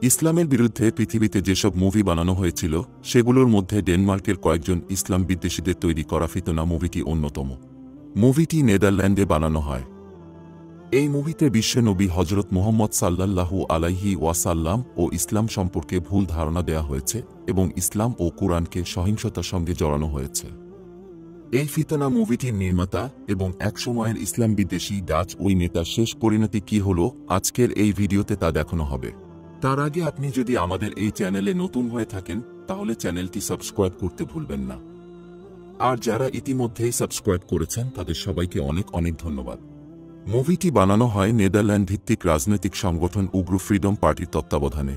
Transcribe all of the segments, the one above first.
ইসলামের বিরুদ্ধে পৃথিবীতে যেসব মুভি বানানো হয়েছিল সেগুলোর মধ্যে ডেনমার্কের কয়েকজন ইসলাম বিদ্বেষীদের তৈরি করা ফিতনা মুভিটি অন্যতম। মুভিটি নেদারল্যান্ডে বানানো হয়। এই মুভিতে বিশ্বনবী হজরত মুহাম্মদ সাল্লাল্লাহু আলাইহি ওয়াসাল্লাম ও ইসলাম সম্পর্কে ভুল ধারণা দেয়া হয়েছে এবং ইসলাম ও কুরআনকে সহিংসতার সঙ্গে জড়ানো হয়েছে। এই ফিতনা মুভিটির নির্মাতা এবং একসময়ের ইসলাম বিদ্বেষী ডাচ ওই নেতার শেষ পরিণতি কি হলো আজকের এই ভিডিওতে তা দেখানো হবে। তার আগে আপনি যদি আমাদের এই চ্যানেলে নতুন হয়ে থাকেন তাহলে চ্যানেলটি সাবস্ক্রাইব করতে ভুলবেন না। আর যারা ইতিমধ্যেই সাবস্ক্রাইব করেছেন তাদের সবাইকে অনেক অনেক ধন্যবাদ। মুভিটি বানানো হয় নেদারল্যান্ড ভিত্তিক রাজনৈতিক সংগঠন উগ্র ফ্রিডম পার্টির তত্ত্বাবধানে।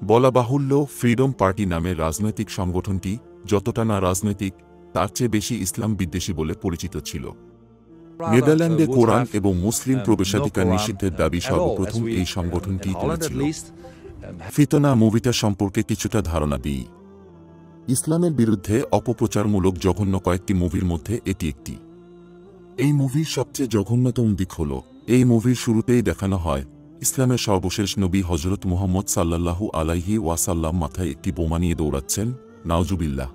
বলা বাহুল্য, ফ্রিডম পার্টি নামের রাজনৈতিক সংগঠনটি যতটা না রাজনৈতিক তার চেয়ে বেশি ইসলাম বিদ্বেষী বলে পরিচিত ছিল। নেদারল্যান্ডে কোরআন এবং মুসলিম প্রবেশাধিকার নিষিদ্ধের দাবি সর্বপ্রথম এই সংগঠনটি তুলেছিল। ফিতনা মুভিটা সম্পর্কে কিছুটা ধারণা দিই। ইসলামের বিরুদ্ধে অপপ্রচারমূলক জঘন্য কয়েকটি মুভির মধ্যে এটি একটি। এই মুভির সবচেয়ে জঘন্যতম দিক হল এই মুভির শুরুতেই দেখানো হয় ইসলামের সর্বশেষ নবী হজরত মুহাম্মদ সাল্লাল্লাহু আলাইহি ওয়াসাল্লাম মাথায় একটি বোমা নিয়ে দৌড়াচ্ছেন, নাউজুবিল্লাহ।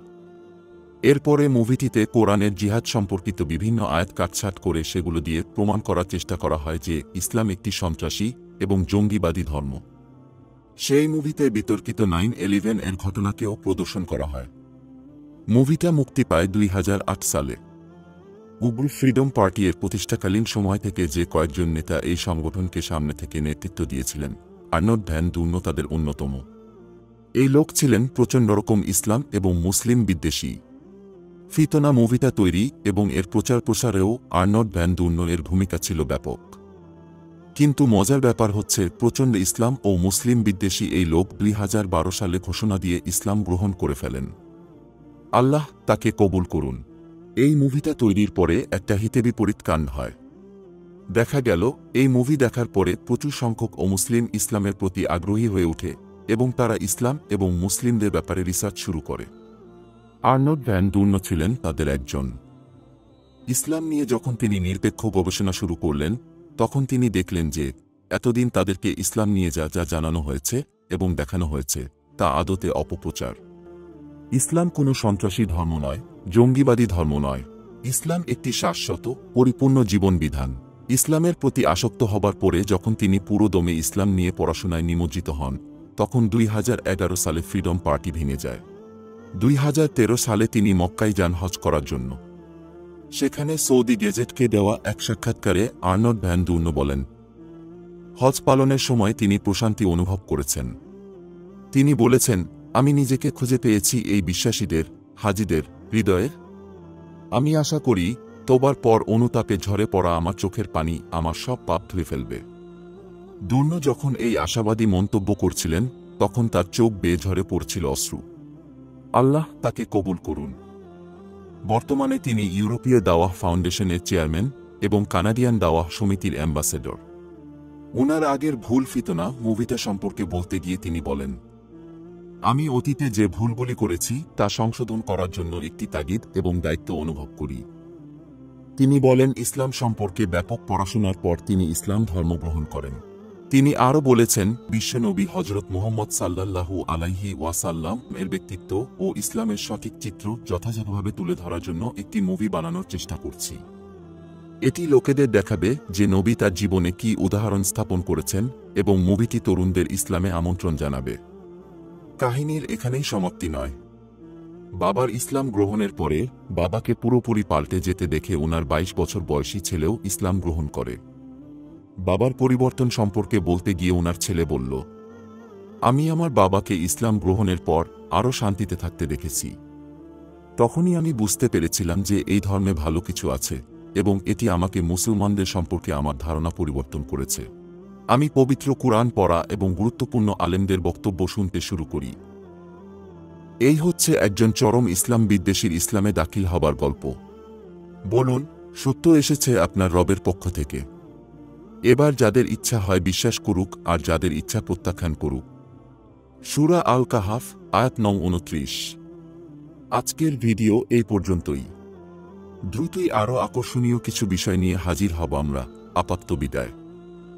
এরপরে মুভিটিতে কোরআনের জিহাদ সম্পর্কিত বিভিন্ন আয়াত কাটছাঁট করে সেগুলো দিয়ে প্রমাণ করার চেষ্টা করা হয় যে ইসলাম একটি সন্ত্রাসী এবং জঙ্গিবাদী ধর্ম। সেই মুভিতে বিতর্কিত 9/11 এর ঘটনাকেও প্রদর্শন করা হয়। মুভিটা মুক্তি পায় 2008 সালে। উগ্র ফ্রিডম পার্টি এর প্রতিষ্ঠাকালীন সময় থেকে যে কয়েকজন নেতা এই সংগঠনকে সামনে থেকে নেতৃত্ব দিয়েছিলেন, আর্নল্ড ভ্যান ডুর্ন তাদের অন্যতম। এই লোক ছিলেন প্রচণ্ড রকম ইসলাম এবং মুসলিম বিদ্বেষী। ফিতনা মুভিটা তৈরি এবং এর প্রচার প্রসারেও আর্নল্ড ভ্যান ডুর্ন এর ভূমিকা ছিল ব্যাপক। কিন্তু মজার ব্যাপার হচ্ছে প্রচণ্ড ইসলাম ও মুসলিম বিদ্বেষী এই লোক 2012 সালে ঘোষণা দিয়ে ইসলাম গ্রহণ করে ফেলেন। আল্লাহ তাকে কবুল করুন। এই মুভিটা তৈরির পরে একটা হিতে বিপরীত কাণ্ড হয়। দেখা গেল এই মুভি দেখার পরে প্রচুর সংখ্যক অমুসলিম ইসলামের প্রতি আগ্রহী হয়ে ওঠে এবং তারা ইসলাম এবং মুসলিমদের ব্যাপারে রিসার্চ শুরু করে। আর্নল্ড ভ্যান ডুর্ন ছিলেন তাদের একজন। ইসলাম নিয়ে যখন তিনি নিরপেক্ষ গবেষণা শুরু করলেন তখন তিনি দেখলেন যে এতদিন তাদেরকে ইসলাম নিয়ে যা যা জানানো হয়েছে এবং দেখানো হয়েছে তা আদতে অপপ্রচার। ইসলাম কোনো সন্ত্রাসী ধর্ম নয়, জঙ্গিবাদী ধর্ম নয়। ইসলাম একটি শাশ্বত পরিপূর্ণ জীবন বিধান। ইসলামের প্রতি আসক্ত হবার পরে যখন তিনি পুরো দমে ইসলাম নিয়ে পড়াশোনায় নিমজ্জিত হন তখন 2011 সালে ফ্রিডম পার্টি ভেঙে যায়। 2013 সালে তিনি মক্কায় যান হজ করার জন্য। সেখানে সৌদি গেজেটকে দেওয়া এক সাক্ষাৎকারে আর্নল্ড ভ্যান ডুর্ন বলেন, হজ পালনের সময় তিনি প্রশান্তি অনুভব করেছেন। তিনি বলেছেন, আমি নিজেকে খুঁজে পেয়েছি এই বিশ্বাসীদের, হাজিদের হৃদয়ের। আমি আশা করি তোবার পর অনুতাপে ঝরে পড়া আমার চোখের পানি আমার সব পাপ ধুয়ে ফেলবে। ডুর্ন যখন এই আশাবাদী মন্তব্য করছিলেন তখন তার চোখ বেয়ে ঝরে পড়ছিল অশ্রু। আল্লাহ তাকে কবুল করুন। বর্তমানে তিনি ইউরোপীয় দাওয়াহ ফাউন্ডেশনের চেয়ারম্যান এবং কানাডিয়ান দাওয়াহ সমিতির অ্যাম্বাসেডর। ওনার আগের ভুল ফিতনা মুভিটা সম্পর্কে বলতে গিয়ে তিনি বলেন, আমি অতীতে যে ভুলগুলি করেছি তা সংশোধন করার জন্য একটি তাগিদ এবং দায়িত্ব অনুভব করি। তিনি বলেন ইসলাম সম্পর্কে ব্যাপক পড়াশোনার পর তিনি ইসলাম ধর্ম গ্রহণ করেন। তিনি আরও বলেছেন, বিশ্বনবী হজরত মুহাম্মদ সাল্লাল্লাহু আলাইহি ওয়াসাল্লাম এর ব্যক্তিত্ব ও ইসলামের সঠিক চিত্র যথাযথভাবে তুলে ধরার জন্য একটি মুভি বানানোর চেষ্টা করছি। এটি লোকেদের দেখাবে যে নবী তার জীবনে কি উদাহরণ স্থাপন করেছেন এবং মুভিটি তরুণদের ইসলামে আমন্ত্রণ জানাবে। কাহিনীর এখানেই সমাপ্তি নয়। বাবার ইসলাম গ্রহণের পরে বাবাকে পুরোপুরি পাল্টে যেতে দেখে ওনার 22 বছর বয়সী ছেলেও ইসলাম গ্রহণ করে। বাবার পরিবর্তন সম্পর্কে বলতে গিয়ে ওনার ছেলে বলল, আমি আমার বাবাকে ইসলাম গ্রহণের পর আরও শান্তিতে থাকতে দেখেছি। তখনই আমি বুঝতে পেরেছিলাম যে এই ধর্মে ভালো কিছু আছে এবং এটি আমাকে মুসলমানদের সম্পর্কে আমার ধারণা পরিবর্তন করেছে। আমি পবিত্র কুরআন পড়া এবং গুরুত্বপূর্ণ আলেমদের বক্তব্য শুনতে শুরু করি। এই হচ্ছে একজন চরম ইসলাম বিদ্বেষীর ইসলামে দাখিল হবার গল্প। বলুন, সত্য এসেছে আপনার রবের পক্ষ থেকে। এবার যাদের ইচ্ছা হয় বিশ্বাস করুক আর যাদের ইচ্ছা প্রত্যাখ্যান করুক। সূরা আল কাহাফ আয়াত নং 29। আজকের ভিডিও এই পর্যন্তই। দ্রুতই আরও আকর্ষণীয় কিছু বিষয় নিয়ে হাজির হব আমরা। আপাতত বিদায়।